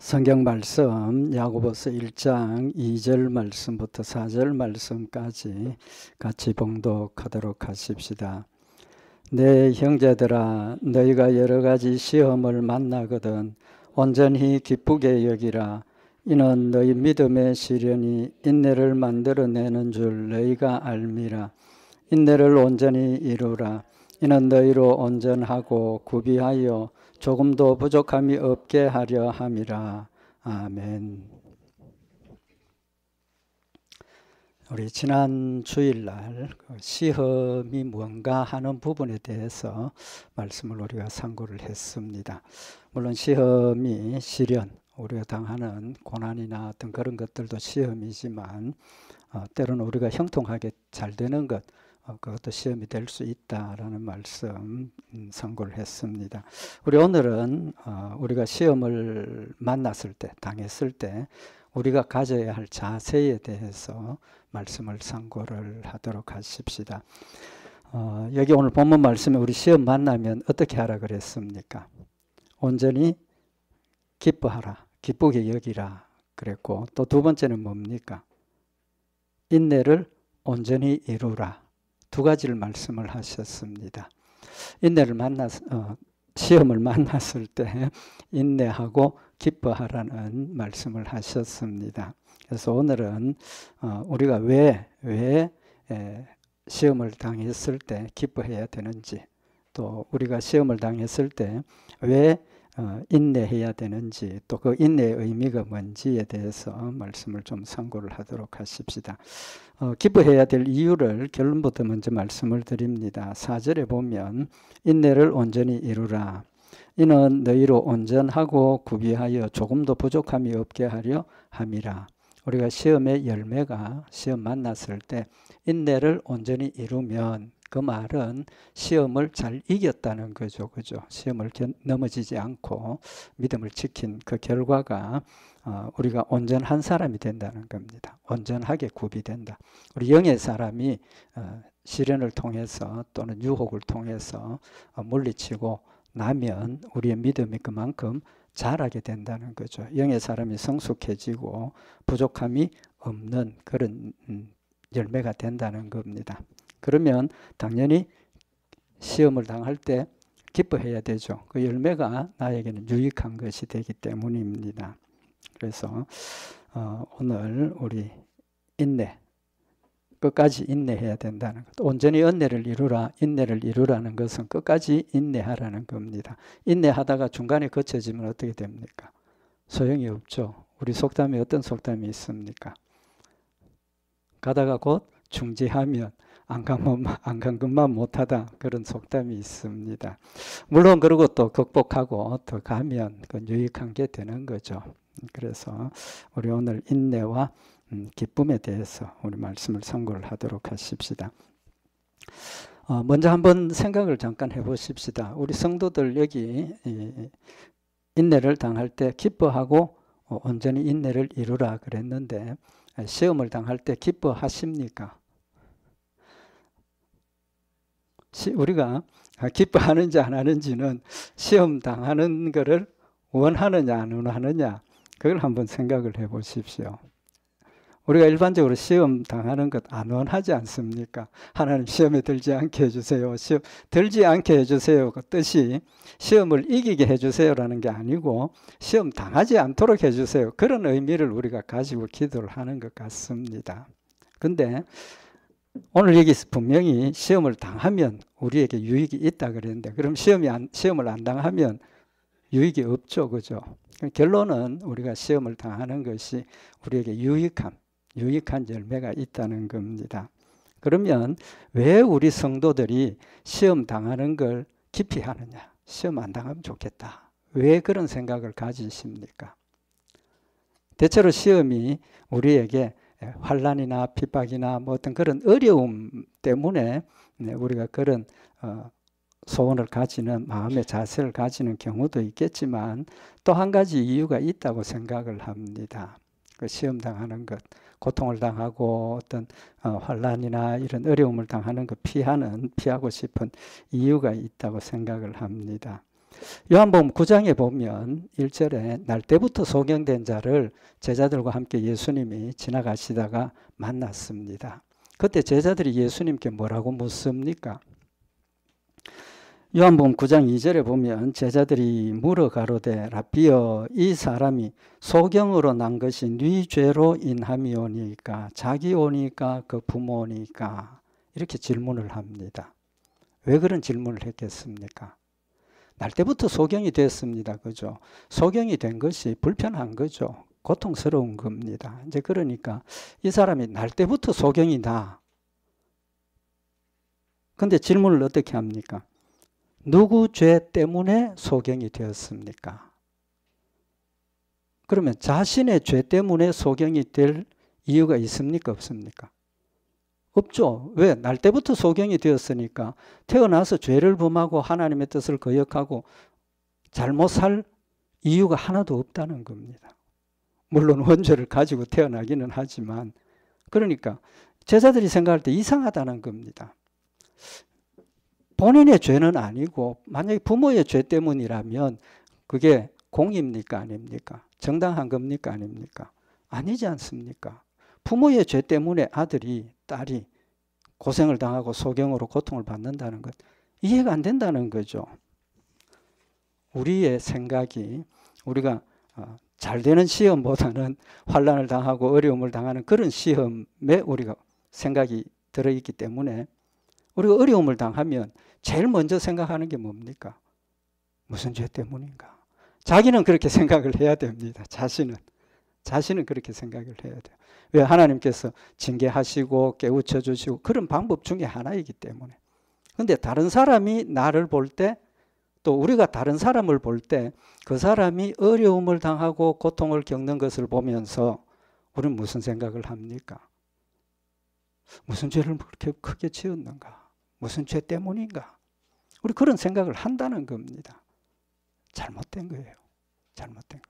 성경 말씀 야고보서 1장 2절 말씀부터 4절 말씀까지 같이 봉독하도록 하십시다. 내 형제들아, 너희가 여러 가지 시험을 만나거든 온전히 기쁘게 여기라. 이는 너희 믿음의 시련이 인내를 만들어내는 줄 너희가 알미라. 인내를 온전히 이루라. 이는 너희로 온전하고 구비하여 조금도 부족함이 없게 하려 함이라. 아멘. 우리 지난 주일날 시험이 뭔가 하는 부분에 대해서 말씀을 우리가 상고를 했습니다. 물론 시험이 시련, 우리가 당하는 고난이나 어떤 그런 것들도 시험이지만 때로는 우리가 형통하게 잘 되는 것, 그것도 시험이 될 수 있다라는 말씀 상고를 했습니다. 우리 오늘은 우리가 시험을 만났을 때, 당했을 때 우리가 가져야 할 자세에 대해서 말씀을 상고를 하도록 하십시다. 여기 오늘 본문 말씀에 우리 시험 만나면 어떻게 하라 그랬습니까? 온전히 기뻐하라, 기쁘게 여기라 그랬고, 또 두 번째는 뭡니까? 인내를 온전히 이루라. 두 가지를 말씀을 하셨습니다. 시험을 만났을 때 인내하고 기뻐하라는 말씀을 하셨습니다. 그래서 오늘은 우리가 왜 시험을 당했을 때 기뻐해야 되는지, 또 우리가 시험을 당했을 때 왜 인내해야 되는지, 또 그 인내의 의미가 뭔지에 대해서 말씀을 좀 상고를 하도록 하십시다. 기뻐해야 될 이유를 결론부터 먼저 말씀을 드립니다. 4절에 보면 인내를 온전히 이루라. 이는 너희로 온전하고 구비하여 조금도 부족함이 없게 하려 함이라. 우리가 시험의 열매가 시험 만났을 때 인내를 온전히 이루면 그 말은 시험을 잘 이겼다는 거죠. 그죠? 시험을 넘어지지 않고 믿음을 지킨 그 결과가 우리가 온전한 사람이 된다는 겁니다. 온전하게 구비된다. 우리 영의 사람이 시련을 통해서 또는 유혹을 통해서 물리치고 나면 우리의 믿음이 그만큼 자라게 된다는 거죠. 영의 사람이 성숙해지고 부족함이 없는 그런 열매가 된다는 겁니다. 그러면 당연히 시험을 당할 때 기뻐해야 되죠. 그 열매가 나에게는 유익한 것이 되기 때문입니다. 그래서 오늘 우리 인내, 끝까지 인내해야 된다는 것. 온전히 인내를 이루라는 것은 끝까지 인내하라는 겁니다. 인내하다가 중간에 거쳐지면 어떻게 됩니까? 소용이 없죠. 우리 속담에 어떤 속담이 있습니까? 가다가 곧 중지하면 안 간 것만 못하다, 그런 속담이 있습니다. 물론 그러고 또 극복하고 더 가면 그건 유익한 게 되는 거죠. 그래서 우리 오늘 인내와 기쁨에 대해서 우리 말씀을 상고를 하도록 하십시다. 먼저 한번 생각을 잠깐 해보십시다. 우리 성도들 여기 인내를 당할 때 기뻐하고 온전히 인내를 이루라 그랬는데 시험을 당할 때 기뻐하십니까? 우리가 기뻐하는지 안 하는지는 시험 당하는 것을 원하느냐 안 원하느냐, 그걸 한번 생각을 해 보십시오. 우리가 일반적으로 시험 당하는 것 안 원하지 않습니까? 하나님 시험에 들지 않게 해주세요. 시험 들지 않게 해주세요. 그 뜻이 시험을 이기게 해주세요라는 게 아니고 시험 당하지 않도록 해주세요. 그런 의미를 우리가 가지고 기도를 하는 것 같습니다. 근데 오늘 여기서 분명히 시험을 당하면 우리에게 유익이 있다 그랬는데, 그럼 시험을 안 당하면 유익이 없죠. 그죠? 결론은 우리가 시험을 당하는 것이 우리에게 유익한 열매가 있다는 겁니다. 그러면 왜 우리 성도들이 시험 당하는 걸 기피 하느냐? 시험 안 당하면 좋겠다. 왜 그런 생각을 가지십니까? 대체로 시험이 우리에게 환난이나 핍박이나 뭐 어떤 그런 어려움 때문에 우리가 그런 소원을 가지는, 마음의 자세를 가지는 경우도 있겠지만 또 한 가지 이유가 있다고 생각을 합니다. 그 시험 당하는 것, 고통을 당하고 어떤 환난이나 이런 어려움을 당하는 것 피하고 싶은 이유가 있다고 생각을 합니다. 요한복음 9장에 보면 1절에 날 때부터 소경된 자를 제자들과 함께 예수님이 지나가시다가 만났습니다. 그때 제자들이 예수님께 뭐라고 묻습니까? 요한복음 9장 2절에 보면 제자들이 물어 가로되 라삐여 이 사람이 소경으로 난 것이 네 죄로 인함이오니까 자기 오니까 그 부모니까 이렇게 질문을 합니다. 왜 그런 질문을 했겠습니까? 날 때부터 소경이 됐습니다. 그죠? 소경이 된 것이 불편한 거죠. 고통스러운 겁니다. 이제 그러니까 이 사람이 날 때부터 소경이다. 근데 질문을 어떻게 합니까? 누구 죄 때문에 소경이 되었습니까? 그러면 자신의 죄 때문에 소경이 될 이유가 있습니까? 없습니까? 없죠. 왜? 날 때부터 소경이 되었으니까 태어나서 죄를 범하고 하나님의 뜻을 거역하고 잘못 살 이유가 하나도 없다는 겁니다. 물론 원죄를 가지고 태어나기는 하지만 그러니까 제자들이 생각할 때 이상하다는 겁니다. 본인의 죄는 아니고 만약에 부모의 죄 때문이라면 그게 공입니까? 아닙니까? 정당한 겁니까? 아닙니까? 아니지 않습니까? 부모의 죄 때문에 아들이 딸이 고생을 당하고 소경으로 고통을 받는다는 것 이해가 안 된다는 거죠. 우리의 생각이 우리가 잘 되는 시험보다는 환난을 당하고 어려움을 당하는 그런 시험에 우리가 생각이 들어있기 때문에 우리가 어려움을 당하면 제일 먼저 생각하는 게 뭡니까? 무슨 죄 때문인가? 자기는 그렇게 생각을 해야 됩니다. 자신은 그렇게 생각을 해야 돼요. 왜? 하나님께서 징계하시고 깨우쳐 주시고 그런 방법 중에 하나이기 때문에. 그런데 다른 사람이 나를 볼 때 또 우리가 다른 사람을 볼 때 그 사람이 어려움을 당하고 고통을 겪는 것을 보면서 우리는 무슨 생각을 합니까? 무슨 죄를 그렇게 크게 지었는가? 무슨 죄 때문인가? 우리 그런 생각을 한다는 겁니다. 잘못된 거예요. 잘못된 거.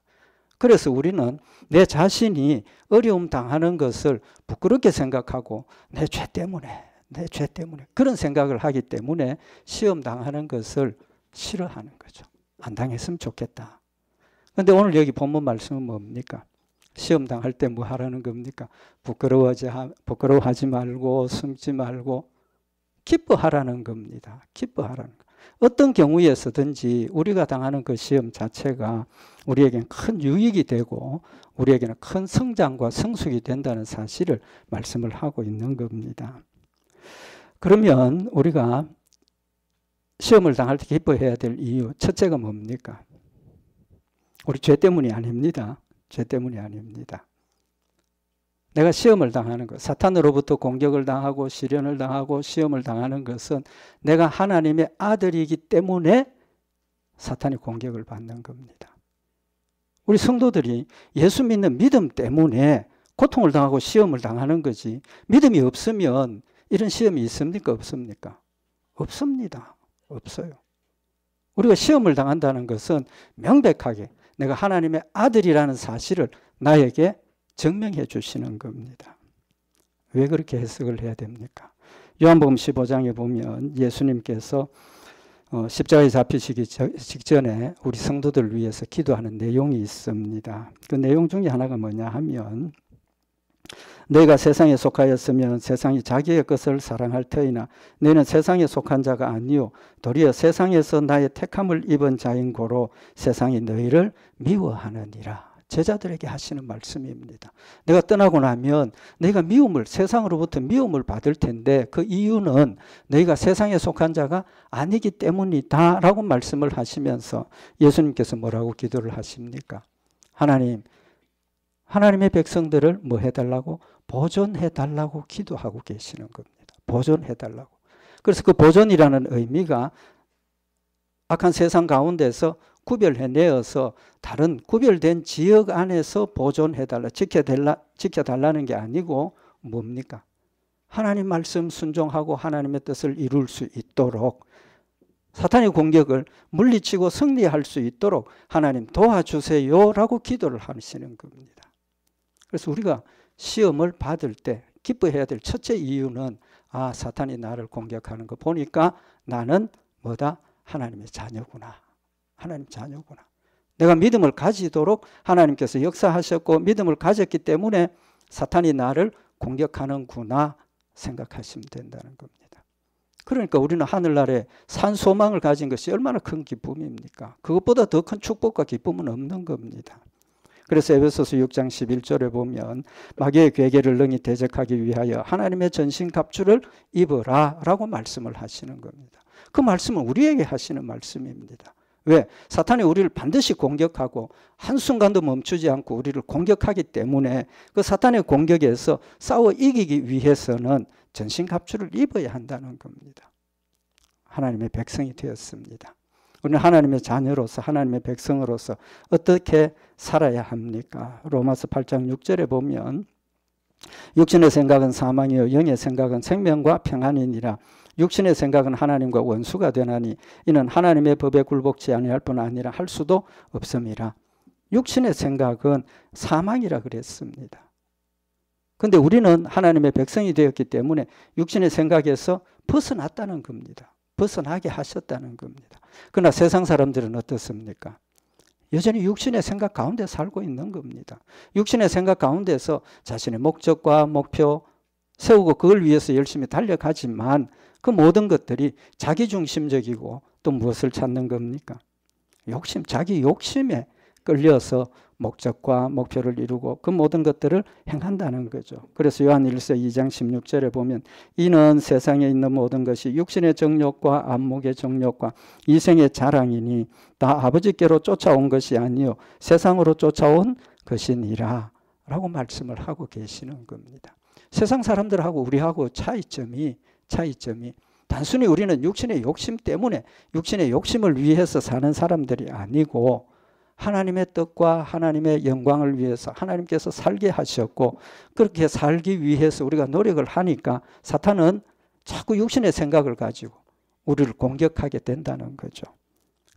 그래서 우리는 내 자신이 어려움 당하는 것을 부끄럽게 생각하고 내 죄 때문에 그런 생각을 하기 때문에 시험 당하는 것을 싫어하는 거죠. 안 당했으면 좋겠다. 그런데 오늘 여기 본문 말씀은 뭡니까? 시험 당할 때 뭐 하라는 겁니까? 부끄러워하지 말고 숨지 말고 기뻐하라는 겁니다. 기뻐하라는 거. 어떤 경우에서든지 우리가 당하는 그 시험 자체가 우리에게는 큰 유익이 되고 우리에게는 큰 성장과 성숙이 된다는 사실을 말씀을 하고 있는 겁니다. 그러면 우리가 시험을 당할 때 기뻐해야 될 이유 첫째가 뭡니까? 우리 죄 때문이 아닙니다. 죄 때문이 아닙니다. 내가 시험을 당하는 것, 사탄으로부터 공격을 당하고 시련을 당하고 시험을 당하는 것은 내가 하나님의 아들이기 때문에 사탄이 공격을 받는 겁니다. 우리 성도들이 예수 믿는 믿음 때문에 고통을 당하고 시험을 당하는 거지 믿음이 없으면 이런 시험이 있습니까? 없습니까? 없습니다. 없어요. 우리가 시험을 당한다는 것은 명백하게 내가 하나님의 아들이라는 사실을 나에게 증명해 주시는 겁니다. 왜 그렇게 해석을 해야 됩니까? 요한복음 15장에 보면 예수님께서 십자가에 잡히시기 직전에 우리 성도들을 위해서 기도하는 내용이 있습니다. 그 내용 중에 하나가 뭐냐 하면 너희가 세상에 속하였으면 세상이 자기의 것을 사랑할 터이나 너희는 세상에 속한 자가 아니요 도리어 세상에서 나의 택함을 입은 자인 고로 세상이 너희를 미워하느니라. 제자들에게 하시는 말씀입니다. 내가 떠나고 나면 너희가 세상으로부터 미움을 받을 텐데 그 이유는 너희가 세상에 속한 자가 아니기 때문이다 라고 말씀을 하시면서 예수님께서 뭐라고 기도를 하십니까? 하나님의 백성들을 뭐 해달라고? 보존해달라고 기도하고 계시는 겁니다. 보존해달라고. 그래서 그 보존이라는 의미가 악한 세상 가운데서 구별해내어서 다른 구별된 지역 안에서 보존해달라, 지켜달라는 게 아니고 뭡니까? 하나님 말씀 순종하고 하나님의 뜻을 이룰 수 있도록 사탄의 공격을 물리치고 승리할 수 있도록 하나님 도와주세요라고 기도를 하시는 겁니다. 그래서 우리가 시험을 받을 때 기뻐해야 될 첫째 이유는 사탄이 나를 공격하는 거 보니까 나는 뭐다? 하나님의 자녀구나. 하나님 자녀구나. 내가 믿음을 가지도록 하나님께서 역사하셨고 믿음을 가졌기 때문에 사탄이 나를 공격하는구나 생각하시면 된다는 겁니다. 그러니까 우리는 하늘나라에 산 소망을 가진 것이 얼마나 큰 기쁨입니까? 그것보다 더 큰 축복과 기쁨은 없는 겁니다. 그래서 에베소서 6장 11절에 보면 마귀의 괴계를 능히 대적하기 위하여 하나님의 전신갑주를 입으라 라고 말씀을 하시는 겁니다. 그 말씀은 우리에게 하시는 말씀입니다. 왜? 사탄이 우리를 반드시 공격하고 한순간도 멈추지 않고 우리를 공격하기 때문에 그 사탄의 공격에서 싸워 이기기 위해서는 전신갑주를 입어야 한다는 겁니다. 하나님의 백성이 되었습니다. 우리는 하나님의 자녀로서 하나님의 백성으로서 어떻게 살아야 합니까? 로마서 8장 6절에 보면 육신의 생각은 사망이요 영의 생각은 생명과 평안이니라. 육신의 생각은 하나님과 원수가 되나니 이는 하나님의 법에 굴복치 아니할 뿐 아니라 할 수도 없음이라. 육신의 생각은 사망이라 그랬습니다. 그런데 우리는 하나님의 백성이 되었기 때문에 육신의 생각에서 벗어났다는 겁니다. 벗어나게 하셨다는 겁니다. 그러나 세상 사람들은 어떻습니까? 여전히 육신의 생각 가운데 살고 있는 겁니다. 육신의 생각 가운데서 자신의 목적과 목표 세우고 그걸 위해서 열심히 달려가지만 그 모든 것들이 자기중심적이고 또 무엇을 찾는 겁니까? 욕심, 자기 욕심에 끌려서 목적과 목표를 이루고 그 모든 것들을 행한다는 거죠. 그래서 요한일서 2장 16절에 보면 이는 세상에 있는 모든 것이 육신의 정욕과 안목의 정욕과 이생의 자랑이니 다 아버지께로 쫓아온 것이 아니요 세상으로 쫓아온 것이니라 라고 말씀을 하고 계시는 겁니다. 세상 사람들하고 우리하고 차이점이 단순히 우리는 육신의 욕심 때문에 육신의 욕심을 위해서 사는 사람들이 아니고 하나님의 뜻과 하나님의 영광을 위해서 하나님께서 살게 하셨고 그렇게 살기 위해서 우리가 노력을 하니까 사탄은 자꾸 육신의 생각을 가지고 우리를 공격하게 된다는 거죠.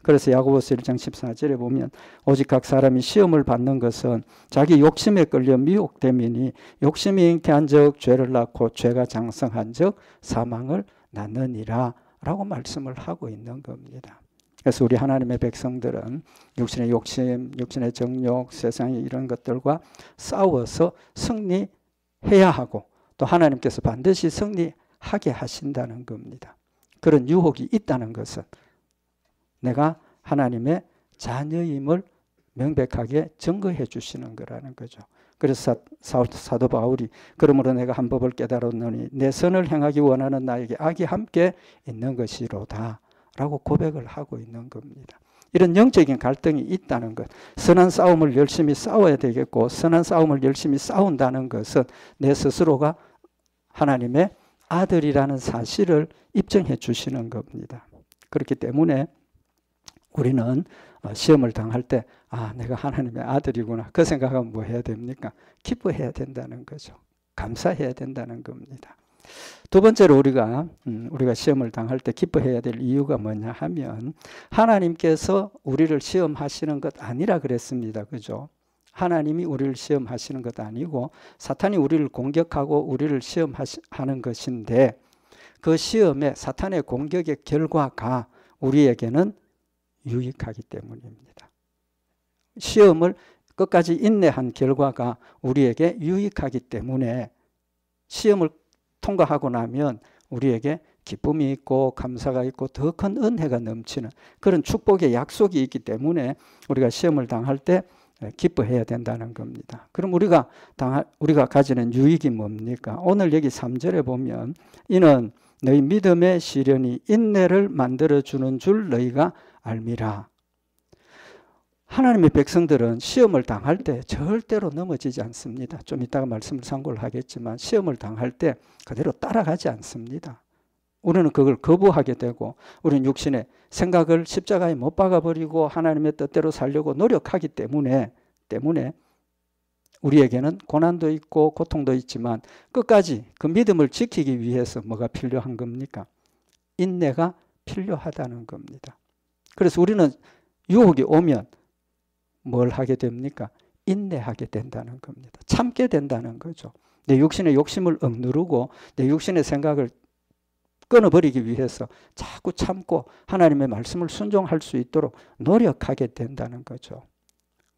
그래서 야고보서 1장 14절에 보면 오직 각 사람이 시험을 받는 것은 자기 욕심에 끌려 미혹됨이니 욕심이 잉태한 적 죄를 낳고 죄가 장성한 적 사망을 낳느니라 라고 말씀을 하고 있는 겁니다. 그래서 우리 하나님의 백성들은 육신의 욕심, 육신의 정욕, 세상의 이런 것들과 싸워서 승리해야 하고 또 하나님께서 반드시 승리하게 하신다는 겁니다. 그런 유혹이 있다는 것은 내가 하나님의 자녀임을 명백하게 증거해 주시는 거라는 거죠. 그래서 사도 바울이 그러므로 내가 한 법을 깨달았노니 내 선을 행하기 원하는 나에게 악이 함께 있는 것이로다 라고 고백을 하고 있는 겁니다. 이런 영적인 갈등이 있다는 것, 선한 싸움을 열심히 싸워야 되겠고 선한 싸움을 열심히 싸운다는 것은 내 스스로가 하나님의 아들이라는 사실을 입증해 주시는 겁니다. 그렇기 때문에 우리는 시험을 당할 때 내가 하나님의 아들이구나 그 생각하면 뭐 해야 됩니까? 기뻐해야 된다는 거죠. 감사해야 된다는 겁니다. 두 번째로 우리가 시험을 당할 때 기뻐해야 될 이유가 뭐냐 하면 하나님께서 우리를 시험하시는 것 아니라 그랬습니다. 그죠? 하나님이 우리를 시험하시는 것 아니고 사탄이 우리를 공격하고 우리를 시험하는 것인데 그 시험에 사탄의 공격의 결과가 우리에게는 유익하기 때문입니다. 시험을 끝까지 인내한 결과가 우리에게 유익하기 때문에 시험을 통과하고 나면 우리에게 기쁨이 있고 감사가 있고 더 큰 은혜가 넘치는 그런 축복의 약속이 있기 때문에 우리가 시험을 당할 때 기뻐해야 된다는 겁니다. 그럼 우리가 가지는 유익이 뭡니까? 오늘 여기 3절에 보면 이는 너희 믿음의 시련이 인내를 만들어주는 줄 너희가 알미라. 하나님의 백성들은 시험을 당할 때 절대로 넘어지지 않습니다. 좀 이따가 말씀을 참고를 하겠지만 시험을 당할 때 그대로 따라가지 않습니다. 우리는 그걸 거부하게 되고 우리는 육신의 생각을 십자가에 못 박아버리고 하나님의 뜻대로 살려고 노력하기 때문에 우리에게는 고난도 있고 고통도 있지만 끝까지 그 믿음을 지키기 위해서 뭐가 필요한 겁니까? 인내가 필요하다는 겁니다. 그래서 우리는 유혹이 오면 뭘 하게 됩니까? 인내하게 된다는 겁니다. 참게 된다는 거죠. 내 육신의 욕심을 억누르고 내 육신의 생각을 끊어버리기 위해서 자꾸 참고 하나님의 말씀을 순종할 수 있도록 노력하게 된다는 거죠.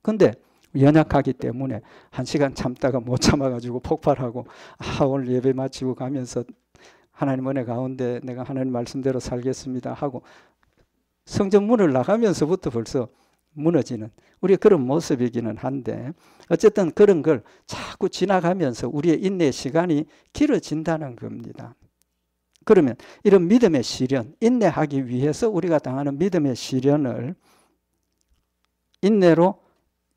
근데 연약하기 때문에 1시간 참다가 못 참아가지고 폭발하고 오늘 예배 마치고 가면서 하나님 은혜 가운데 내가 하나님 말씀대로 살겠습니다 하고 성전 문을 나가면서부터 벌써 무너지는 우리의 그런 모습이기는 한데 어쨌든 그런 걸 자꾸 지나가면서 우리의 인내 시간이 길어진다는 겁니다. 그러면 이런 믿음의 시련, 인내하기 위해서 우리가 당하는 믿음의 시련을 인내로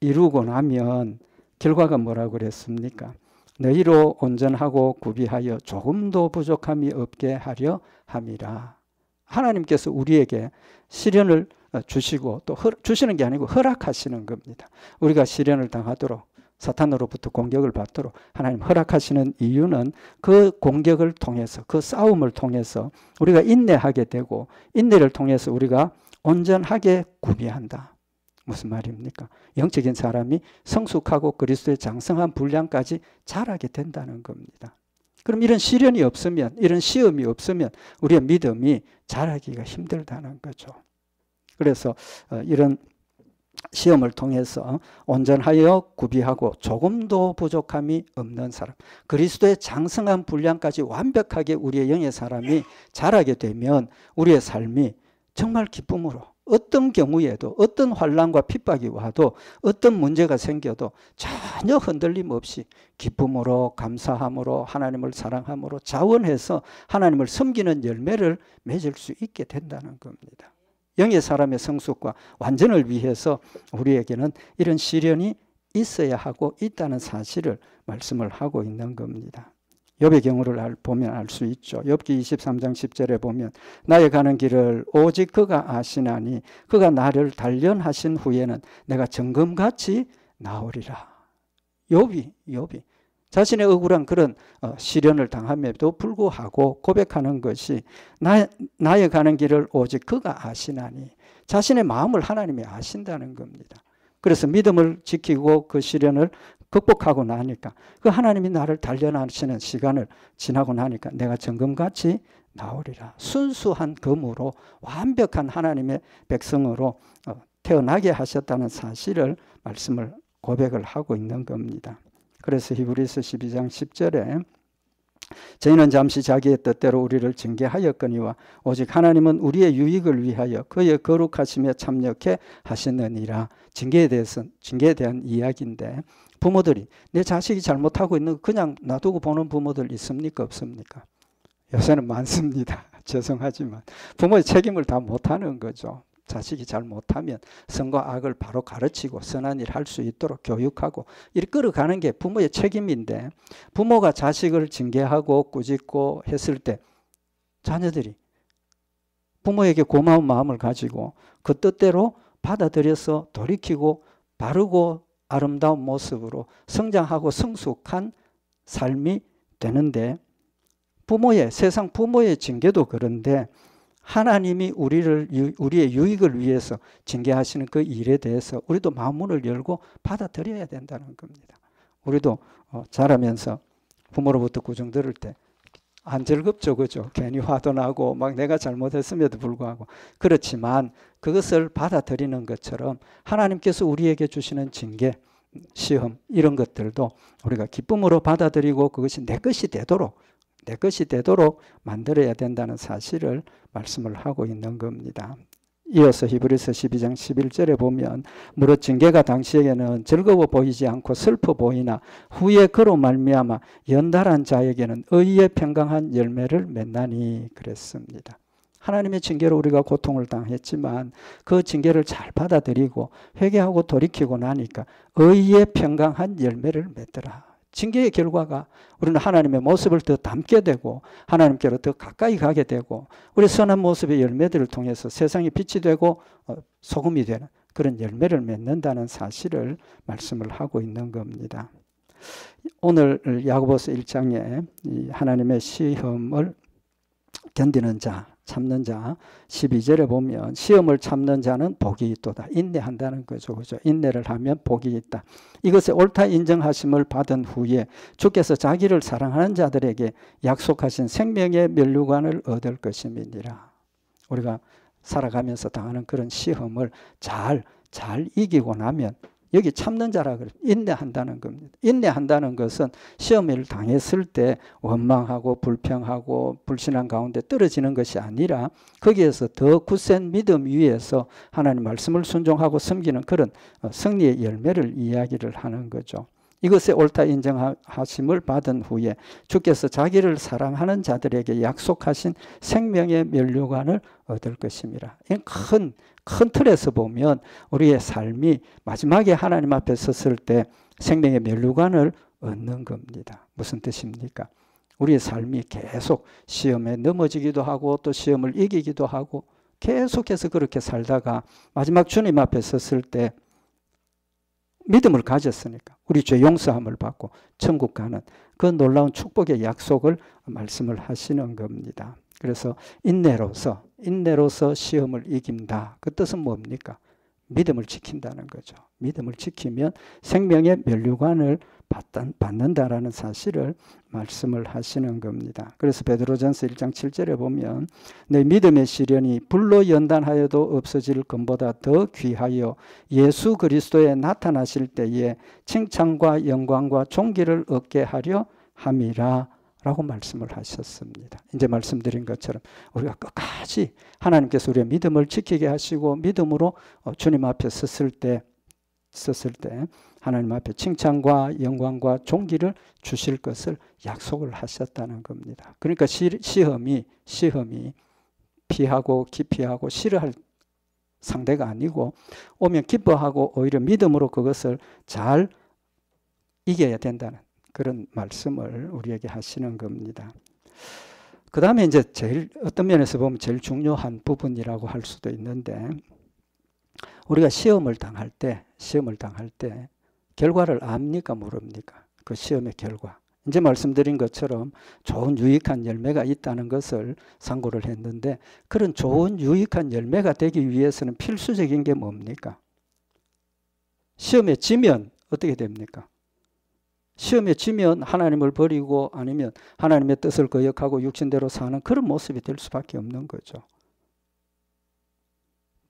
이루고 나면 결과가 뭐라고 그랬습니까? 너희로 온전하고 구비하여 조금도 부족함이 없게 하려 함이라. 하나님께서 우리에게 시련을 주시고 또 주시는 게 아니고 허락하시는 겁니다. 우리가 시련을 당하도록 사탄으로부터 공격을 받도록 하나님 허락하시는 이유는 그 공격을 통해서 그 싸움을 통해서 우리가 인내하게 되고 인내를 통해서 우리가 온전하게 구비한다. 무슨 말입니까? 영적인 사람이 성숙하고 그리스도의 장성한 분량까지 자라게 된다는 겁니다. 그럼 이런 시련이 없으면 이런 시험이 없으면 우리의 믿음이 자라기가 힘들다는 거죠. 그래서 이런 시험을 통해서 온전하여 구비하고 조금도 부족함이 없는 사람, 그리스도의 장성한 분량까지 완벽하게 우리의 영의 사람이 자라게 되면 우리의 삶이 정말 기쁨으로 어떤 경우에도 어떤 환난과 핍박이 와도 어떤 문제가 생겨도 전혀 흔들림 없이 기쁨으로 감사함으로 하나님을 사랑함으로 자원해서 하나님을 섬기는 열매를 맺을 수 있게 된다는 겁니다. 영의 사람의 성숙과 완전을 위해서 우리에게는 이런 시련이 있어야 하고 있다는 사실을 말씀을 하고 있는 겁니다. 욥의 경우를 보면 알 수 있죠. 욥기 23장 10절에 보면 나의 가는 길을 오직 그가 아시나니 그가 나를 단련하신 후에는 내가 정금같이 나오리라. 욥이 자신의 억울한 그런 시련을 당함에도 불구하고 고백하는 것이 나의 가는 길을 오직 그가 아시나니 자신의 마음을 하나님이 아신다는 겁니다. 그래서 믿음을 지키고 그 시련을 극복하고 나니까 그 하나님이 나를 단련하시는 시간을 지나고 나니까 내가 정금같이 나오리라. 순수한 검으로 완벽한 하나님의 백성으로 태어나게 하셨다는 사실을 말씀을 고백을 하고 있는 겁니다. 그래서 히브리서 12장 10절에 저희는 잠시 자기의 뜻대로 우리를 징계하였거니와 오직 하나님은 우리의 유익을 위하여 그의 거룩하심에 참여케 하시느니라. 징계에 대한 이야기인데 부모들이 내 자식이 잘못하고 있는 거 그냥 놔두고 보는 부모들 있습니까? 없습니까? 요새는 많습니다. 죄송하지만 부모의 책임을 다 못하는 거죠. 자식이 잘못하면 선과 악을 바로 가르치고 선한 일 할 수 있도록 교육하고 이렇게 끌어가는 게 부모의 책임인데 부모가 자식을 징계하고 꾸짖고 했을 때 자녀들이 부모에게 고마운 마음을 가지고 그 뜻대로 받아들여서 돌이키고 바르고 아름다운 모습으로 성장하고 성숙한 삶이 되는데 세상 부모의 징계도 그런데 하나님이 우리의 유익을 위해서 징계하시는 그 일에 대해서 우리도 마음문을 열고 받아들여야 된다는 겁니다. 우리도 자라면서 부모로부터 구정 들을 때 안 즐겁죠, 그죠? 괜히 화도 나고 막 내가 잘못했음에도 불구하고 그렇지만 그것을 받아들이는 것처럼 하나님께서 우리에게 주시는 징계, 시험 이런 것들도 우리가 기쁨으로 받아들이고 그것이 내 것이 되도록 만들어야 된다는 사실을 말씀을 하고 있는 겁니다. 이어서 히브리서 12장 11절에 보면 무릇 징계가 당시에게는 즐거워 보이지 않고 슬퍼 보이나 후에 그로 말미암아 연달한 자에게는 의의 평강한 열매를 맺나니 그랬습니다. 하나님의 징계로 우리가 고통을 당했지만 그 징계를 잘 받아들이고 회개하고 돌이키고 나니까 의의 평강한 열매를 맺더라. 징계의 결과가 우리는 하나님의 모습을 더 닮게 되고 하나님께로 더 가까이 가게 되고 우리 선한 모습의 열매들을 통해서 세상이 빛이 되고 소금이 되는 그런 열매를 맺는다는 사실을 말씀을 하고 있는 겁니다. 오늘 야고보서 1장에 이 하나님의 시험을 견디는 자, 참는 자 12절에 보면 시험을 참는 자는 복이 있도다. 인내한다는 거죠. 그죠? 인내를 하면 복이 있다. 이것에 옳다 인정하심을 받은 후에 주께서 자기를 사랑하는 자들에게 약속하신 생명의 면류관을 얻을 것임이니라. 우리가 살아가면서 당하는 그런 시험을 잘 이기고 나면 여기 참는 자라 그래요. 인내한다는 겁니다. 인내한다는 것은 시험을 당했을 때 원망하고 불평하고 불신앙 가운데 떨어지는 것이 아니라 거기에서 더 굳센 믿음 위에서 하나님 말씀을 순종하고 섬기는 그런 승리의 열매를 이야기를 하는 거죠. 이것에 옳다 인정하심을 받은 후에 주께서 자기를 사랑하는 자들에게 약속하신 생명의 면류관을 얻을 것임이라. 큰 틀에서 보면 우리의 삶이 마지막에 하나님 앞에 섰을 때 생명의 면류관을 얻는 겁니다. 무슨 뜻입니까? 우리의 삶이 계속 시험에 넘어지기도 하고 또 시험을 이기기도 하고 계속해서 그렇게 살다가 마지막 주님 앞에 섰을 때 믿음을 가졌으니까 우리 죄 용서함을 받고 천국 가는 그 놀라운 축복의 약속을 말씀을 하시는 겁니다. 그래서 인내로서 시험을 이긴다. 그 뜻은 뭡니까? 믿음을 지킨다는 거죠. 믿음을 지키면 생명의 면류관을 받는다라는 사실을 말씀을 하시는 겁니다. 그래서 베드로전서 1장 7절에 보면 내 믿음의 시련이 불로 연단하여도 없어질 것보다 더 귀하여 예수 그리스도에 나타나실 때에 칭찬과 영광과 존귀를 얻게 하려 함이라 라고 말씀을 하셨습니다. 이제 말씀드린 것처럼 우리가 끝까지 하나님께서 우리의 믿음을 지키게 하시고 믿음으로 주님 앞에 섰을 때 하나님 앞에 칭찬과 영광과 존귀를 주실 것을 약속을 하셨다는 겁니다. 그러니까 시험이 피하고 기피하고 싫어할 상대가 아니고 오면 기뻐하고 오히려 믿음으로 그것을 잘 이겨야 된다는 그런 말씀을 우리에게 하시는 겁니다. 그 다음에 이제 어떤 면에서 보면 제일 중요한 부분이라고 할 수도 있는데 우리가 시험을 당할 때 결과를 압니까 모릅니까? 그 시험의 결과. 이제 말씀드린 것처럼 좋은 유익한 열매가 있다는 것을 상고를 했는데 그런 좋은 유익한 열매가 되기 위해서는 필수적인 게 뭡니까? 시험에 지면 어떻게 됩니까? 시험에 지면 하나님을 버리고 아니면 하나님의 뜻을 거역하고 육신대로 사는 그런 모습이 될 수밖에 없는 거죠.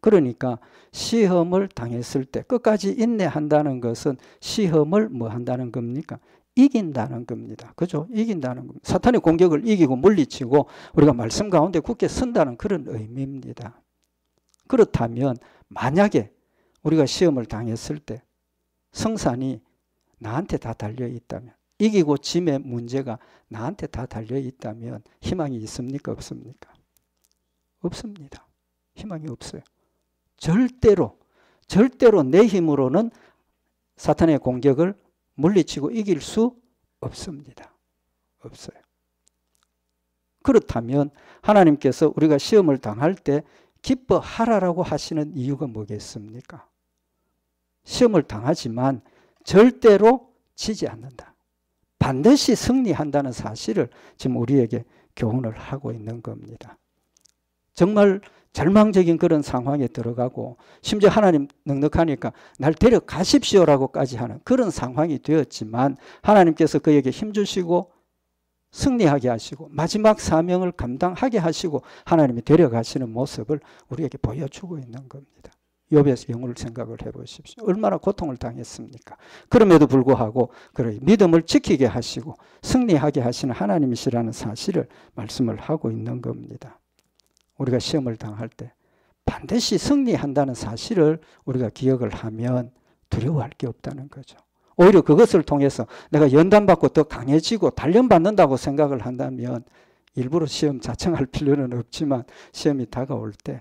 그러니까 시험을 당했을 때 끝까지 인내한다는 것은 시험을 뭐 한다는 겁니까? 이긴다는 겁니다. 그죠? 이긴다는 겁니다. 사탄의 공격을 이기고 물리치고 우리가 말씀 가운데 굳게 선다는 그런 의미입니다. 그렇다면 만약에 우리가 시험을 당했을 때 성산이 나한테 다 달려 있다면 이기고 짐의 문제가 나한테 다 달려 있다면 희망이 있습니까? 없습니까? 없습니다. 희망이 없어요. 절대로 내 힘으로는 사탄의 공격을 물리치고 이길 수 없습니다. 없어요. 그렇다면 하나님께서 우리가 시험을 당할 때 기뻐하라라고 하시는 이유가 뭐겠습니까? 시험을 당하지만 절대로 지지 않는다. 반드시 승리한다는 사실을 지금 우리에게 교훈을 하고 있는 겁니다. 정말 절망적인 그런 상황에 들어가고 심지어 하나님 넉넉하니까 날 데려가십시오라고까지 하는 그런 상황이 되었지만 하나님께서 그에게 힘주시고 승리하게 하시고 마지막 사명을 감당하게 하시고 하나님이 데려가시는 모습을 우리에게 보여주고 있는 겁니다. 욥의 경우를 생각을 해보십시오. 얼마나 고통을 당했습니까? 그럼에도 불구하고 믿음을 지키게 하시고 승리하게 하시는 하나님이시라는 사실을 말씀을 하고 있는 겁니다. 우리가 시험을 당할 때 반드시 승리한다는 사실을 우리가 기억을 하면 두려워할 게 없다는 거죠. 오히려 그것을 통해서 내가 연단받고 더 강해지고 단련받는다고 생각을 한다면 일부러 시험 자청할 필요는 없지만 시험이 다가올 때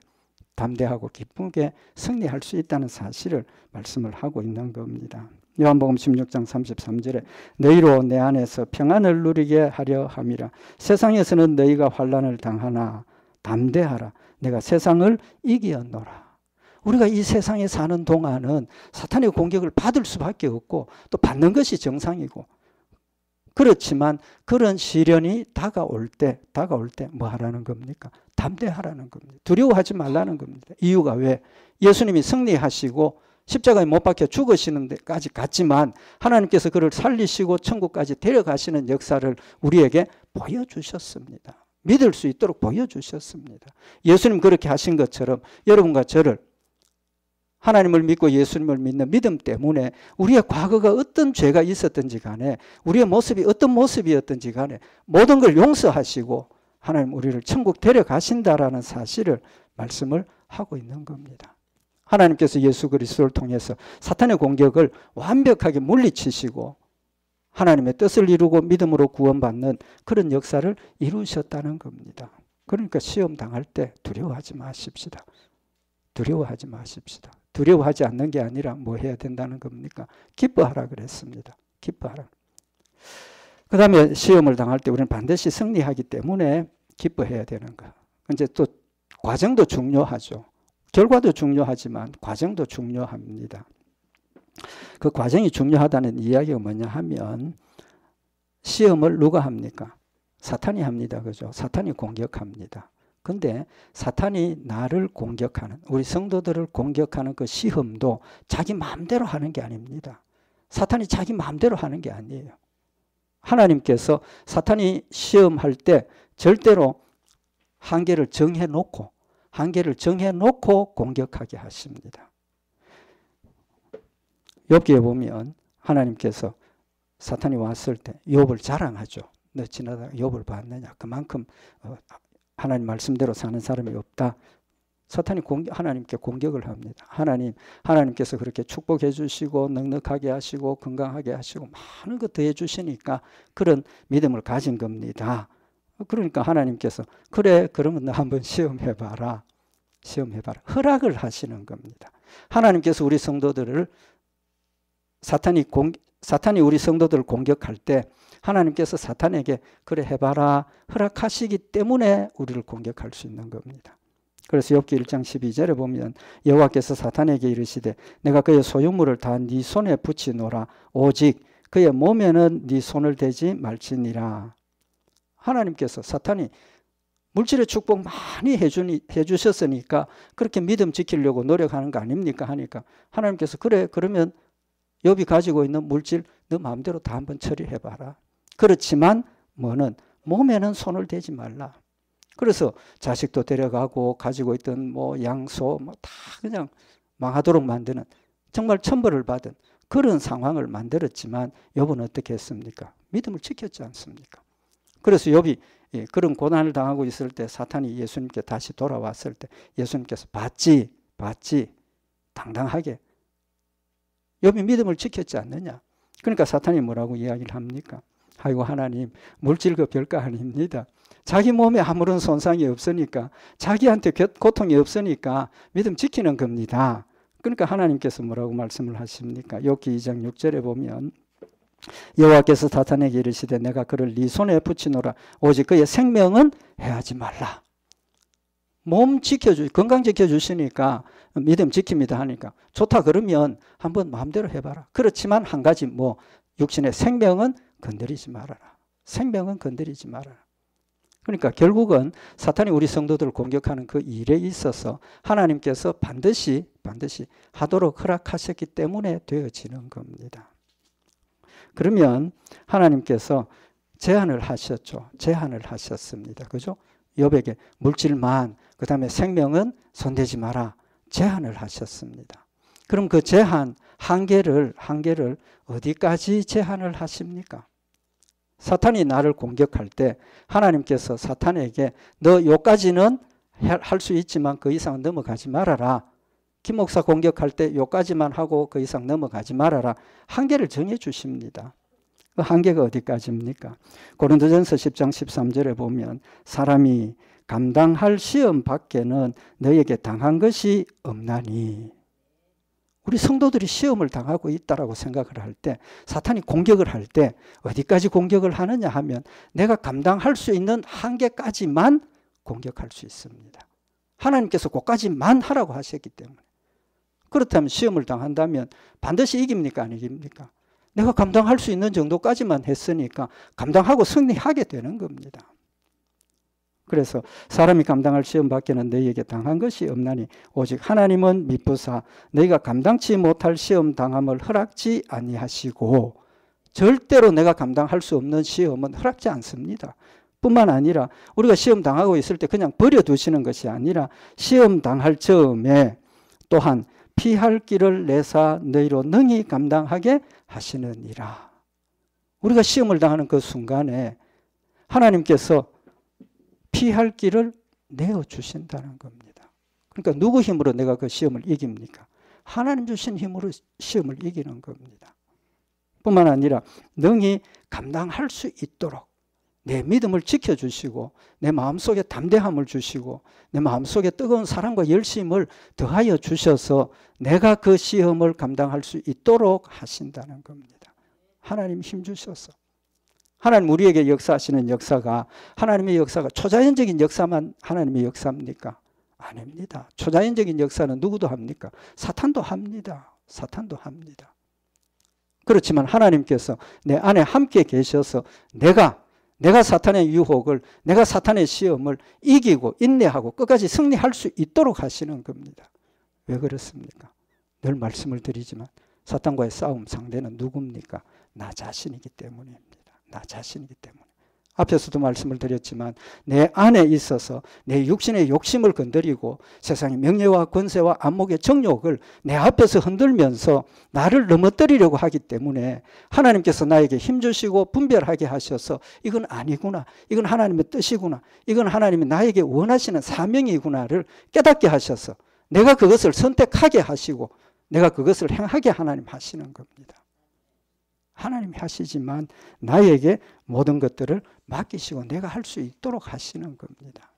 담대하고 기쁘게 승리할 수 있다는 사실을 말씀을 하고 있는 겁니다. 요한복음 16장 33절에 너희로 내 안에서 평안을 누리게 하려 함이라. 세상에서는 너희가 환난을 당하나 담대하라. 내가 세상을 이기었노라. 우리가 이 세상에 사는 동안은 사탄의 공격을 받을 수밖에 없고 또 받는 것이 정상이고 그렇지만 그런 시련이 다가올 때 뭐 하라는 겁니까? 담대하라는 겁니다. 두려워하지 말라는 겁니다. 이유가 왜? 예수님이 승리하시고 십자가에 못 박혀 죽으시는 데까지 갔지만 하나님께서 그를 살리시고 천국까지 데려가시는 역사를 우리에게 보여주셨습니다. 믿을 수 있도록 보여주셨습니다. 예수님 그렇게 하신 것처럼 여러분과 저를 하나님을 믿고 예수님을 믿는 믿음 때문에 우리의 과거가 어떤 죄가 있었든지 간에 우리의 모습이 어떤 모습이었든지 간에 모든 걸 용서하시고 하나님 우리를 천국 데려가신다라는 사실을 말씀을 하고 있는 겁니다. 하나님께서 예수 그리스도를 통해서 사탄의 공격을 완벽하게 물리치시고 하나님의 뜻을 이루고 믿음으로 구원받는 그런 역사를 이루셨다는 겁니다. 그러니까 시험 당할 때 두려워하지 마십시다. 두려워하지 마십시다. 두려워하지 않는 게 아니라 뭐 해야 된다는 겁니까? 기뻐하라 그랬습니다. 기뻐하라. 그 다음에 시험을 당할 때 우리는 반드시 승리하기 때문에 기뻐해야 되는 거. 이제 또 과정도 중요하죠. 결과도 중요하지만 과정도 중요합니다. 그 과정이 중요하다는 이야기가 뭐냐 하면 시험을 누가 합니까? 사탄이 합니다. 그죠? 사탄이 공격합니다. 근데 사탄이 나를 공격하는, 우리 성도들을 공격하는 그 시험도 자기 마음대로 하는 게 아닙니다. 사탄이 자기 마음대로 하는 게 아니에요. 하나님께서 사탄이 시험할 때 절대로 한계를 정해놓고 공격하게 하십니다. 욥기에 보면 하나님께서 사탄이 왔을 때 욥을 자랑하죠. 너 지나다가 욥을 봤느냐? 그만큼 하나님 말씀대로 사는 사람이 없다. 사탄이 하나님께 공격을 합니다. 하나님께서 그렇게 축복해 주시고 넉넉하게 하시고 건강하게 하시고 많은 것 더해 주시니까 그런 믿음을 가진 겁니다. 그러니까 하나님께서 그래 그러면 너 한번 시험해봐라. 허락을 하시는 겁니다. 하나님께서 우리 성도들을 사탄이 우리 성도들을 공격할 때 하나님께서 사탄에게 그래 해봐라 허락하시기 때문에 우리를 공격할 수 있는 겁니다. 그래서 욥기 1장 12절에 보면 여호와께서 사탄에게 이르시되 내가 그의 소유물을 다 네 손에 붙이노라 오직 그의 몸에는 네 손을 대지 말지니라. 하나님께서 사탄이 물질의 축복 많이 해주셨으니까 그렇게 믿음 지키려고 노력하는 거 아닙니까? 하니까 하나님께서 그래 그러면 욥이 가지고 있는 물질 너 마음대로 다 한번 처리해봐라. 그렇지만 몸에는 손을 대지 말라. 그래서 자식도 데려가고 가지고 있던 뭐 양소 다 그냥 망하도록 만드는 정말 천벌을 받은 그런 상황을 만들었지만 욥은 어떻게 했습니까? 믿음을 지켰지 않습니까? 그래서 욥이 그런 고난을 당하고 있을 때 사탄이 예수님께 다시 돌아왔을 때 예수님께서 봤지 당당하게 욥이 믿음을 지켰지 않느냐. 그러니까 사탄이 뭐라고 이야기를 합니까? 아이고 하나님 물질 그 별거 아닙니다. 자기 몸에 아무런 손상이 없으니까 자기한테 고통이 없으니까 믿음 지키는 겁니다. 그러니까 하나님께서 뭐라고 말씀을 하십니까? 욥기 2장 6절에 보면 여호와께서 사탄에게 이르시되 내가 그를 네 손에 붙이노라 오직 그의 생명은 해하지 말라. 몸 건강 지켜주시니까 믿음 지킵니다 하니까 좋다 그러면 한번 마음대로 해봐라. 그렇지만 한 가지 육신의 생명은 건드리지 말아라. 생명은 건드리지 말아라. 그러니까 결국은 사탄이 우리 성도들을 공격하는 그 일에 있어서 하나님께서 반드시 하도록 허락하셨기 때문에 되어지는 겁니다. 그러면 하나님께서 제한을 하셨죠. 제한을 하셨습니다. 그죠? 욥에게 물질만 그 다음에 생명은 손대지 마라. 제한을 하셨습니다. 그럼 그 제한 한계를 어디까지 제한을 하십니까? 사탄이 나를 공격할 때 하나님께서 사탄에게 너 요까지는 할 수 있지만 그 이상 넘어가지 말아라. 김 목사 공격할 때 요까지만 하고 그 이상 넘어가지 말아라. 한계를 정해 주십니다. 그 한계가 어디까지입니까? 고린도전서 10장 13절에 보면 사람이 감당할 시험 밖에는 너에게 당한 것이 없나니. 우리 성도들이 시험을 당하고 있다라고 생각을 할 때 사탄이 공격을 할 때 어디까지 공격을 하느냐 하면 내가 감당할 수 있는 한계까지만 공격할 수 있습니다. 하나님께서 그까지만 하라고 하셨기 때문에. 그렇다면 시험을 당한다면 반드시 이깁니까? 안 이깁니까? 내가 감당할 수 있는 정도까지만 했으니까 감당하고 승리하게 되는 겁니다. 그래서 사람이 감당할 시험 밖에는 너희에게 당한 것이 없나니 오직 하나님은 미쁘사 너희가 감당치 못할 시험 당함을 허락지 아니하시고, 절대로 내가 감당할 수 없는 시험은 허락지 않습니다. 뿐만 아니라 우리가 시험 당하고 있을 때 그냥 버려두시는 것이 아니라 시험 당할 즈음에 또한 피할 길을 내사 너희로 능히 감당하게 하시느니라. 우리가 시험을 당하는 그 순간에 하나님께서 피할 길을 내어주신다는 겁니다. 그러니까 누구 힘으로 내가 그 시험을 이깁니까? 하나님 주신 힘으로 시험을 이기는 겁니다. 뿐만 아니라 능히 감당할 수 있도록 내 믿음을 지켜주시고 내 마음속에 담대함을 주시고 내 마음속에 뜨거운 사랑과 열심을 더하여 주셔서 내가 그 시험을 감당할 수 있도록 하신다는 겁니다. 하나님 힘 주셔서. 하나님 우리에게 역사하시는 역사가, 하나님의 역사가 초자연적인 역사만 하나님의 역사입니까? 아닙니다. 초자연적인 역사는 누구도 합니까? 사탄도 합니다. 사탄도 합니다. 그렇지만 하나님께서 내 안에 함께 계셔서 내가 사탄의 유혹을, 내가 사탄의 시험을 이기고 인내하고 끝까지 승리할 수 있도록 하시는 겁니다. 왜 그렇습니까? 늘 말씀을 드리지만 사탄과의 싸움 상대는 누굽니까? 나 자신이기 때문입니다. 나 자신이기 때문에. 앞에서도 말씀을 드렸지만 내 안에 있어서 내 육신의 욕심을 건드리고 세상의 명예와 권세와 안목의 정욕을 내 앞에서 흔들면서 나를 넘어뜨리려고 하기 때문에 하나님께서 나에게 힘주시고 분별하게 하셔서 이건 아니구나, 이건 하나님의 뜻이구나, 이건 하나님이 나에게 원하시는 사명이구나를 깨닫게 하셔서 내가 그것을 선택하게 하시고 내가 그것을 행하게 하나님 하시는 겁니다. 하나님이 하시지만 나에게 모든 것들을 맡기시고 내가 할 수 있도록 하시는 겁니다.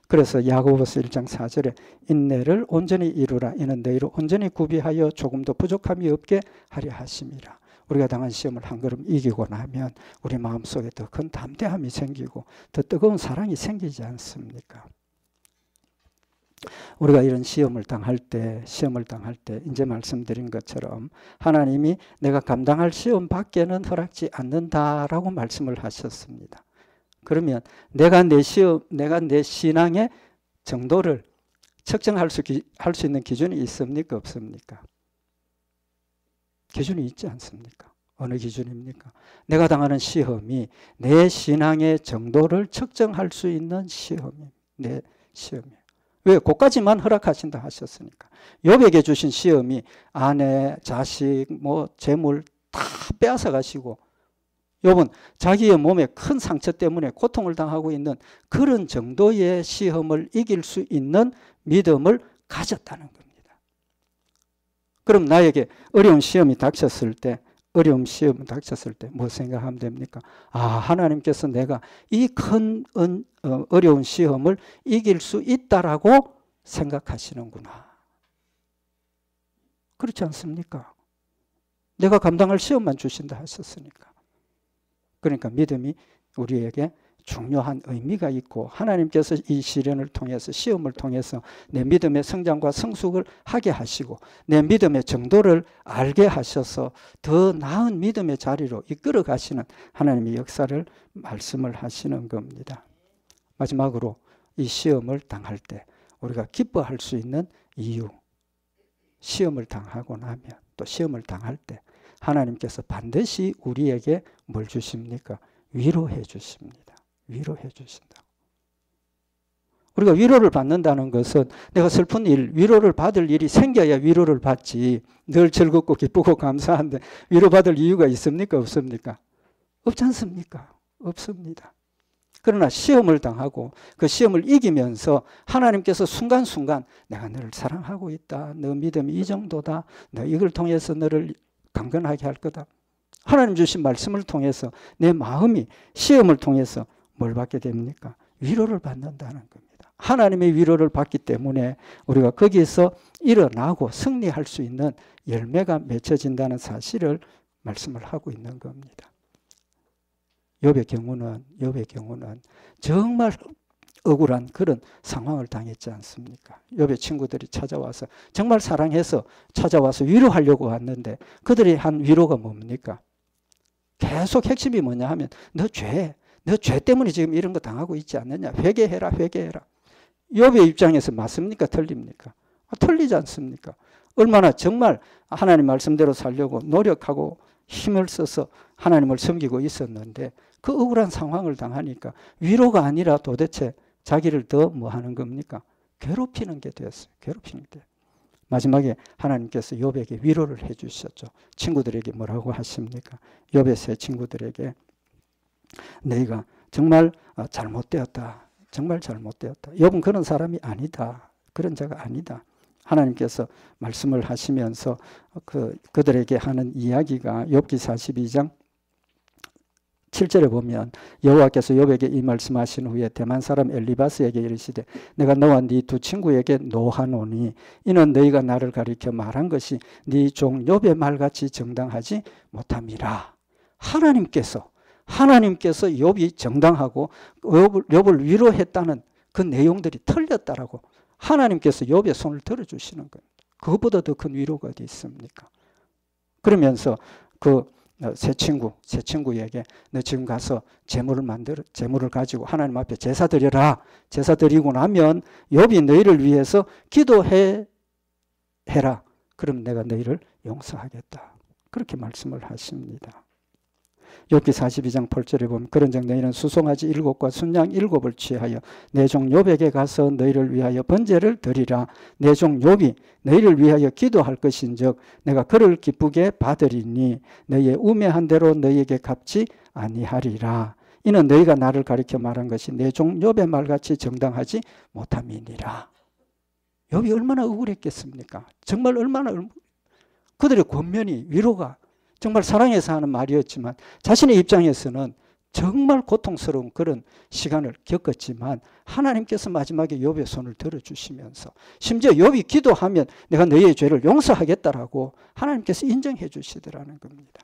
그래서 야고보서 1장 4절에 인내를 온전히 이루라. 이는 너희를 온전히 구비하여 조금도 부족함이 없게 하려 하심이라. 우리가 당한 시험을 한 걸음 이기고 나면 우리 마음속에 더 큰 담대함이 생기고 더 뜨거운 사랑이 생기지 않습니까? 우리가 이런 시험을 당할 때 이제 말씀드린 것처럼 하나님이 내가 감당할 시험 밖에는 허락지 않는다라고 말씀을 하셨습니다. 그러면 내가 내 신앙의 정도를 측정할 수 있는 기준이 있습니까? 없습니까? 기준이 있지 않습니까? 어느 기준입니까? 내가 당하는 시험이 내 신앙의 정도를 측정할 수 있는 시험이 내 시험이에요. 왜? 그까지만 허락하신다 하셨으니까. 욥에게 주신 시험이 아내, 자식, 재물 다 빼앗아 가시고 욥은 자기의 몸에 큰 상처 때문에 고통을 당하고 있는 그런 정도의 시험을 이길 수 있는 믿음을 가졌다는 겁니다. 그럼 나에게 어려운 시험이 닥쳤을 때 뭐 생각하면 됩니까? 하나님께서 내가 이 큰 어려운 시험을 이길 수 있다라고 생각하시는구나. 그렇지 않습니까? 내가 감당할 시험만 주신다 하셨으니까. 그러니까 믿음이 우리에게 중요한 의미가 있고 하나님께서 이 시련을 통해서 시험을 통해서 내 믿음의 성장과 성숙을 하게 하시고 내 믿음의 정도를 알게 하셔서 더 나은 믿음의 자리로 이끌어 가시는 하나님의 역사를 말씀을 하시는 겁니다. 마지막으로 이 시험을 당할 때 우리가 기뻐할 수 있는 이유, 시험을 당하고 나면 또 시험을 당할 때 하나님께서 반드시 우리에게 뭘 주십니까? 위로해 주십니다. 위로해 주신다. 우리가 위로를 받는다는 것은 내가 슬픈 일, 위로를 받을 일이 생겨야 위로를 받지. 늘 즐겁고 기쁘고 감사한데 위로받을 이유가 있습니까? 없습니까? 없지 않습니까? 없습니다. 그러나 시험을 당하고 그 시험을 이기면서 하나님께서 순간순간 내가 너를 사랑하고 있다. 너 믿음이 이 정도다. 너 이걸 통해서 너를 강건하게 할 거다. 하나님 주신 말씀을 통해서 내 마음이 시험을 통해서 뭘 받게 됩니까? 위로를 받는다는 겁니다. 하나님의 위로를 받기 때문에 우리가 거기에서 일어나고 승리할 수 있는 열매가 맺혀진다는 사실을 말씀을 하고 있는 겁니다. 욥의 경우는 정말 억울한 그런 상황을 당했지 않습니까? 욥의 친구들이 찾아와서 정말 사랑해서 찾아와서 위로하려고 왔는데 그들이 한 위로가 뭡니까? 계속 핵심이 뭐냐 하면 너 죄 때문에 지금 이런 거 당하고 있지 않느냐? 회개해라, 회개해라. 욥의 입장에서 맞습니까? 틀립니까? 틀리지 않습니까? 얼마나 정말 하나님 말씀대로 살려고 노력하고 힘을 써서 하나님을 섬기고 있었는데 그 억울한 상황을 당하니까 위로가 아니라 도대체 자기를 더 뭐 하는 겁니까? 괴롭히는 게 됐어요. 괴롭히는 게. 마지막에 하나님께서 욥에게 위로를 해 주셨죠. 친구들에게 뭐라고 하십니까? 욥의 세 친구들에게 너희가 정말 잘못되었다. 정말 잘못되었다. 욥은 그런 사람이 아니다. 그런 자가 아니다. 하나님께서 말씀을 하시면서 그들에게 하는 이야기가 욥기 42장 7절에 보면 여호와께서 욥에게 이 말씀하신 후에 대만 사람 엘리바스에게 이르시되 내가 너와 네 두 친구에게 노하노니 이는 너희가 나를 가리켜 말한 것이 네 종 욥의 말같이 정당하지 못함이라. 하나님께서 욥이 정당하고 욥을 위로했다는 그 내용들이 틀렸다라고 하나님께서 욥의 손을 들어주시는 겁니다. 그것보다 더 큰 위로가 어디 있습니까? 그러면서 새 친구에게 너 지금 가서 제물을 가지고 하나님 앞에 제사 드려라. 제사 드리고 나면 욥이 너희를 위해서 기도해라. 그럼 내가 너희를 용서하겠다. 그렇게 말씀을 하십니다. 욥기 42장 8절에 보면 그런즉 너희는 수송아지 7과 순양 7을 취하여 내 종 욥에게 가서 너희를 위하여 번제를 드리라. 내 종 욥이 너희를 위하여 기도할 것인즉 내가 그를 기쁘게 받으리니 너희의 우매한 대로 너희에게 갚지 아니하리라. 이는 너희가 나를 가리켜 말한 것이 내 종 욥의 말같이 정당하지 못함이니라. 욥이 얼마나 억울했겠습니까? 정말 얼마나 그들의 권면이 위로가 정말 사랑해서 하는 말이었지만 자신의 입장에서는 정말 고통스러운 그런 시간을 겪었지만 하나님께서 마지막에 욥의 손을 들어주시면서 심지어 욥이 기도하면 내가 너희의 죄를 용서하겠다라고 하나님께서 인정해 주시더라는 겁니다.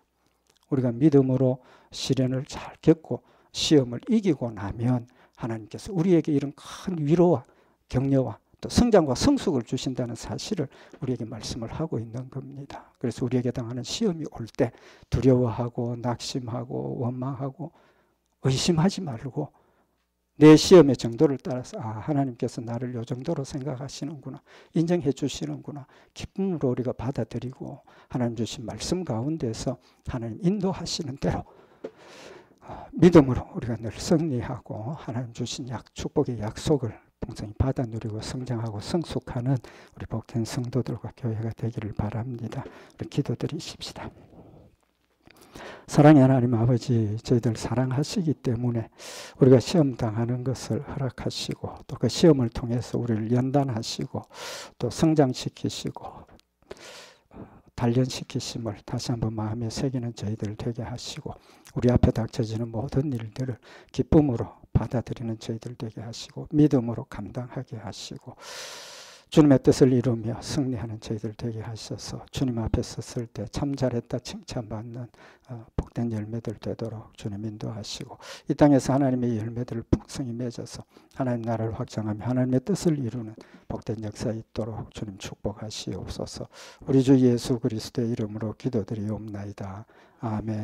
우리가 믿음으로 시련을 잘 겪고 시험을 이기고 나면 하나님께서 우리에게 이런 큰 위로와 격려와 또 성장과 성숙을 주신다는 사실을 우리에게 말씀을 하고 있는 겁니다. 그래서 우리에게 당하는 시험이 올 때 두려워하고 낙심하고 원망하고 의심하지 말고 내 시험의 정도를 따라서 하나님께서 나를 이 정도로 생각하시는구나. 인정해 주시는구나. 기쁨으로 우리가 받아들이고 하나님 주신 말씀 가운데서 하나님 인도하시는 대로 믿음으로 우리가 늘 승리하고 하나님 주신 축복의 약속을 풍성히 받아 누리고 성장하고 성숙하는 우리 복된 성도들과 교회가 되기를 바랍니다. 우리 기도드리십시다. 사랑의 하나님 아버지, 저희들 사랑하시기 때문에 우리가 시험 당하는 것을 허락하시고 또 그 시험을 통해서 우리를 연단하시고 또 성장시키시고 단련시키심을 다시 한번 마음에 새기는 저희들 되게 하시고 우리 앞에 닥쳐지는 모든 일들을 기쁨으로 받아들이는 저희들 되게 하시고 믿음으로 감당하게 하시고 주님의 뜻을 이루며 승리하는 저희들 되게 하셔서 주님 앞에 섰을 때 참 잘했다 칭찬받는 복된 열매들 되도록 주님 인도하시고 이 땅에서 하나님의 열매들을 풍성히 맺어서 하나님 나라를 확장하며 하나님의 뜻을 이루는 복된 역사 있도록 주님 축복하시옵소서. 우리 주 예수 그리스도의 이름으로 기도드리옵나이다. 아멘.